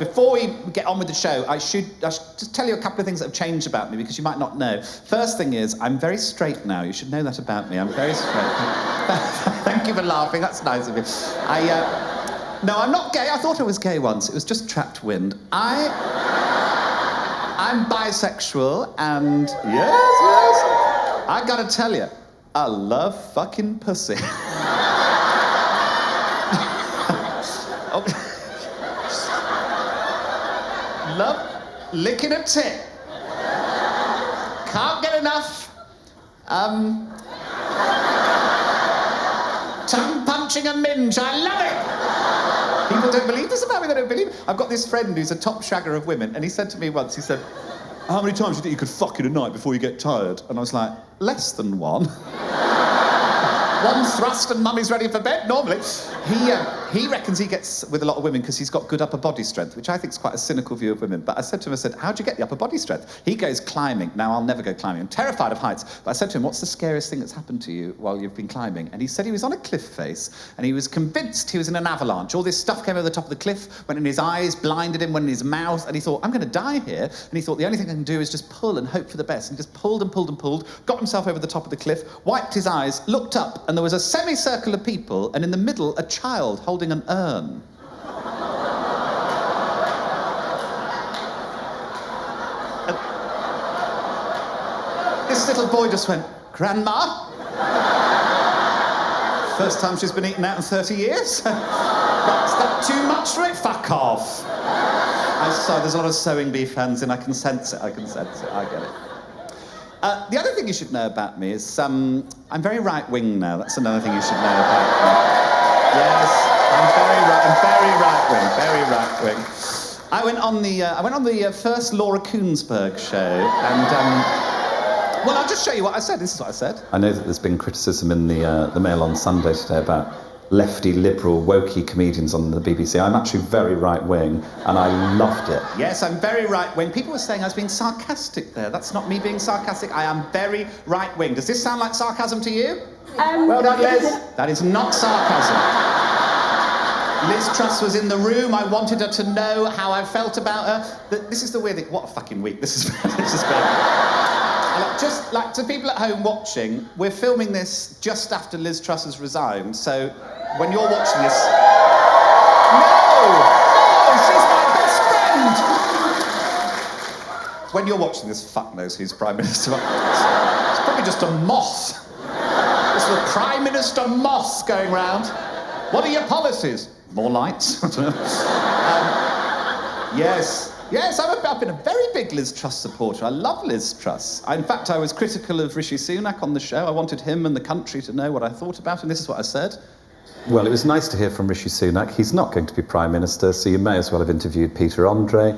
Before we get on with the show, I should just tell you a couple of things that have changed about me because you might not know. First thing is, I'm very straight now. You should know that about me. I'm very straight. Thank you for laughing. That's nice of you. No, I'm not gay. I thought I was gay once. It was just trapped wind. I'm bisexual and yes. I gotta tell you, I love fucking pussy. Oh. Love licking a tit. Can't get enough. Tongue punching a minge. I love it. People don't believe this about me. They don't believe it. I've got this friend who's a top shagger of women, and he said to me once, he said, "How many times do you think you could fuck in a night before you get tired?" And I was like, "Less than one." One thrust and mummy's ready for bed, normally. He reckons he gets with a lot of women because he's got good upper body strength, which I think is quite a cynical view of women. But I said to him, "How do you get the upper body strength?" He goes climbing. Now, I'll never go climbing. I'm terrified of heights. But I said to him, "What's the scariest thing that's happened to you while you've been climbing?" And he said he was on a cliff face, and he was convinced he was in an avalanche. All this stuff came over the top of the cliff, went in his eyes, blinded him, went in his mouth, and he thought, "I'm going to die here." And he thought, the only thing I can do is just pull and hope for the best. And he just pulled and pulled and pulled, got himself over the top of the cliff, wiped his eyes, looked up, and there was a semicircle of people, and in the middle, a child holding an urn. This little boy just went, "Grandma?" First time she's been eaten out in 30 years. Is that too much for it? Fuck off. There's a lot of sewing bee fans in. I can sense it. I get it. The other thing you should know about me is I'm very right-wing now. That's another thing you should know about me. Yes, I'm very right-wing. I went on the first Laura Koonsberg show, and well, I'll just show you what I said. This is what I said. I know that there's been criticism in the Mail on Sunday today about lefty, liberal, wokey comedians on the BBC. I'm actually very right-wing, and I loved it. Yes, I'm very right-wing. People were saying I was being sarcastic there. That's not me being sarcastic. I am very right-wing. Does this sound like sarcasm to you? Well done, Liz. That is not sarcasm. Liz Truss was in the room. I wanted her to know how I felt about her. This is the weird thing. What a fucking week this has been. Just like to people at home watching, we're filming this just after Liz Truss has resigned, so when you're watching this... No, she's my best friend! When you're watching this, fuck knows who's Prime Minister. It's probably just a moth. It's the Prime Minister moth going round. What are your policies? More lights? I don't know. Yes, I've been a very big Liz Truss supporter. I love Liz Truss. In fact, I was critical of Rishi Sunak on the show. I wanted him and the country to know what I thought about him. This is what I said. Well, it was nice to hear from Rishi Sunak. He's not going to be Prime Minister, so you may as well have interviewed Peter Andre.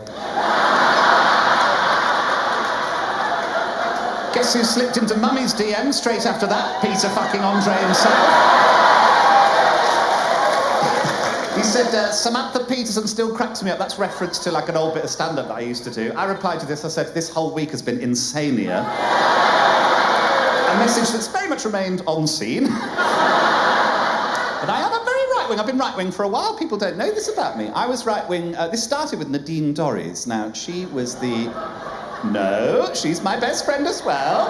Guess who slipped into Mummy's DM straight after that? Peter fucking Andre himself. He said, "Samantha Peterson still cracks me up." That's reference to like an old bit of stand-up that I used to do. I replied to this, I said, "This whole week has been insania." A message that's very much remained on scene. But I am a very right-wing. I've been right-wing for a while. People don't know this about me. I was right-wing. This started with Nadine Dorries. Now, she was the... No, she's my best friend as well.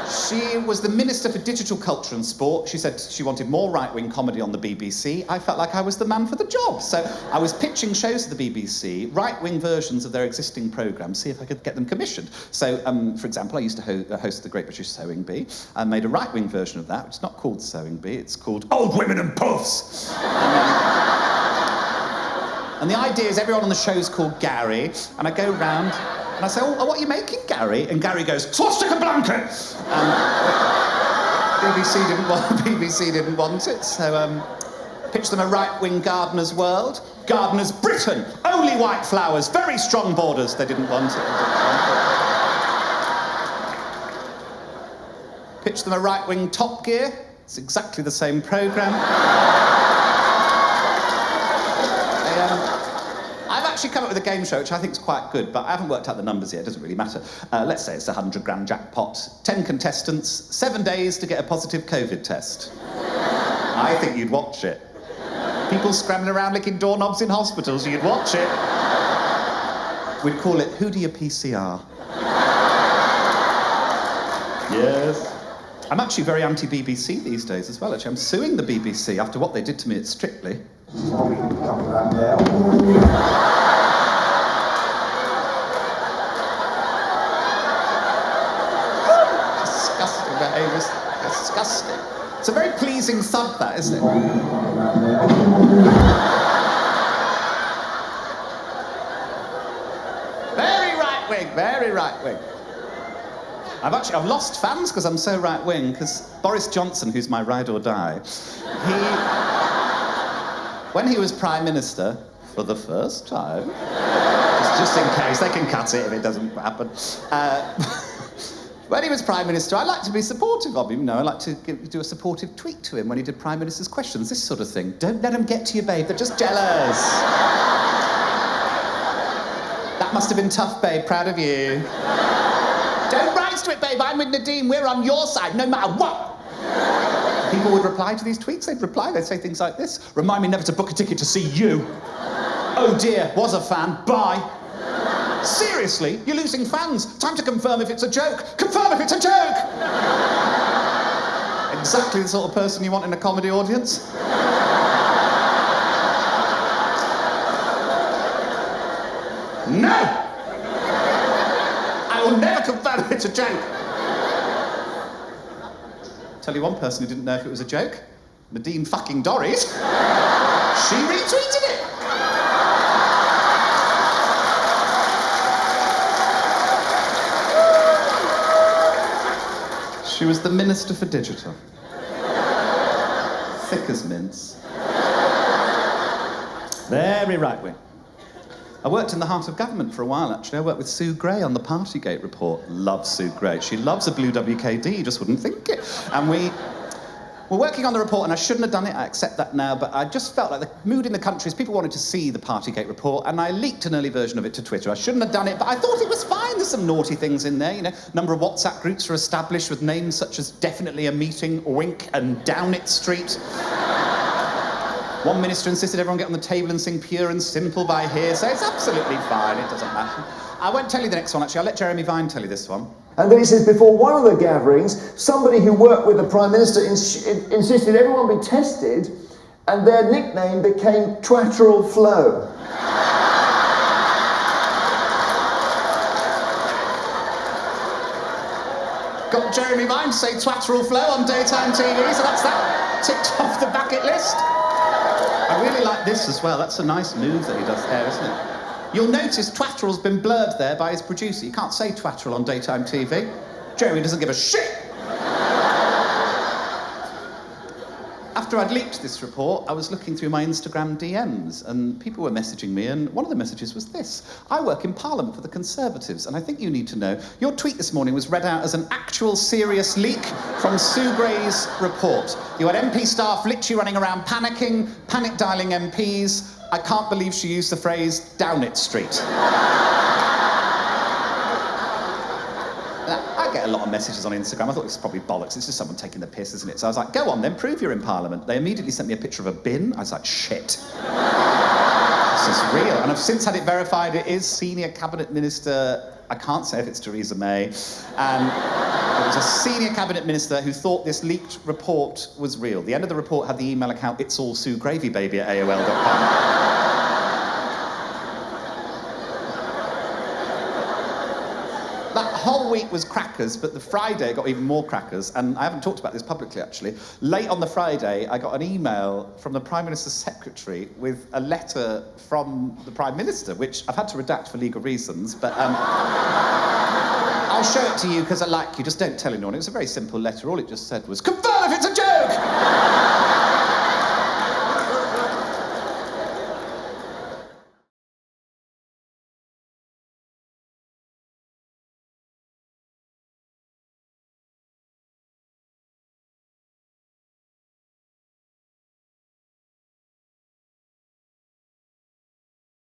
She was the Minister for Digital Culture and Sport. She said she wanted more right-wing comedy on the BBC. I felt like I was the man for the job. So I was pitching shows to the BBC, right-wing versions of their existing programmes, see if I could get them commissioned. So, for example, I used to host the Great British Sewing Bee. I made a right-wing version of that. It's not called Sewing Bee, it's called Old Women and Puffs. And the idea is everyone on the show's called Gary, and I go round and I say, "Oh, what are you making, Gary?" And Gary goes, "Swastika blanket!" BBC didn't want it, so pitched them a right-wing Gardener's World. Gardener's Britain, only white flowers, very strong borders. They didn't want it. Pitched them a right-wing Top Gear. It's exactly the same programme. I've actually come up with a game show which I think is quite good, but I haven't worked out the numbers yet. It doesn't really matter. Let's say it's a 100 grand jackpot, 10 contestants, 7 days to get a positive COVID test. I think you'd watch it. People scrambling around licking doorknobs in hospitals, you'd watch it. We'd call it, who do you PCR? Yes. I'm actually very anti-BBC these days as well, actually. I'm suing the BBC after what they did to me at Strictly. Disgusting behaviour. Disgusting. It's a very pleasing thud, that, isn't it? Very right-wing, very right-wing. I've lost fans because I'm so right-wing, because Boris Johnson, who's my ride or die, when he was Prime Minister, for the first time, just in case, they can cut it if it doesn't happen, when he was Prime Minister, I like to be supportive of him, you know, I like to do a supportive tweet to him when he did Prime Minister's questions, this sort of thing. Don't let them get to you, babe, they're just jealous. That must have been tough, babe, proud of you. Don't rise to it, babe, I'm with Nadine, we're on your side, no matter what. People would reply to these tweets, they'd say things like this. Remind me never to book a ticket to see you. Oh dear, was a fan, bye. Seriously, you're losing fans. Time to confirm if it's a joke. Confirm if it's a joke! Exactly the sort of person you want in a comedy audience. No! I will never confirm if it's a joke. Tell you one person who didn't know if it was a joke. Nadine fucking Dorries. She retweeted it. She was the Minister for Digital. Thick as mince. Very right-wing. I worked in the heart of government for a while, actually. I worked with Sue Gray on the Partygate report. Love Sue Gray. She loves a blue WKD, you just wouldn't think it. And we were working on the report, and I shouldn't have done it, I accept that now, but I just felt like the mood in the country is people wanted to see the Partygate report, and I leaked an early version of it to Twitter. I shouldn't have done it, but I thought it was fine. There's some naughty things in there, you know. A number of WhatsApp groups are established with names such as Definitely a Meeting, Wink, and Down It Street. One minister insisted everyone get on the table and sing Pure and Simple by hearsay. It's absolutely fine, it doesn't matter. I won't tell you the next one, actually. I'll let Jeremy Vine tell you this one. And then he says, before one of the gatherings, somebody who worked with the Prime Minister insisted everyone be tested, and their nickname became Twatteral Flo. Got Jeremy Vine to say Twatteral Flo on daytime TV, so that's that ticked off the bucket list. I really like this as well. That's a nice move that he does there, isn't it? You'll notice Twatteral's been blurred there by his producer. You can't say Twatteral on daytime TV. Jeremy doesn't give a shit. After I'd leaked this report, I was looking through my Instagram DMs, and people were messaging me, and one of the messages was this. I work in Parliament for the Conservatives, and I think you need to know, your tweet this morning was read out as an actual serious leak from Sue Gray's report. You had MP staff literally running around panicking, panic dialing MPs. I can't believe she used the phrase, down it street. I get a lot of messages on Instagram. I thought it was probably bollocks. It's just someone taking the piss, isn't it? So I was like, go on then, prove you're in Parliament. They immediately sent me a picture of a bin. I was like, shit. This is real. And I've since had it verified. It is Senior Cabinet Minister, I can't say if it's Theresa May, and it was a Senior Cabinet Minister who thought this leaked report was real. The end of the report had the email account, itsallsuegravybaby@aol.com. That whole week was crackers, but the Friday got even more crackers, and I haven't talked about this publicly, actually. Late on the Friday, I got an email from the Prime Minister's secretary with a letter from the Prime Minister, which I've had to redact for legal reasons, but I'll show it to you because I like you. Just don't tell anyone. It was a very simple letter. All it just said was, confirm if it's a joke!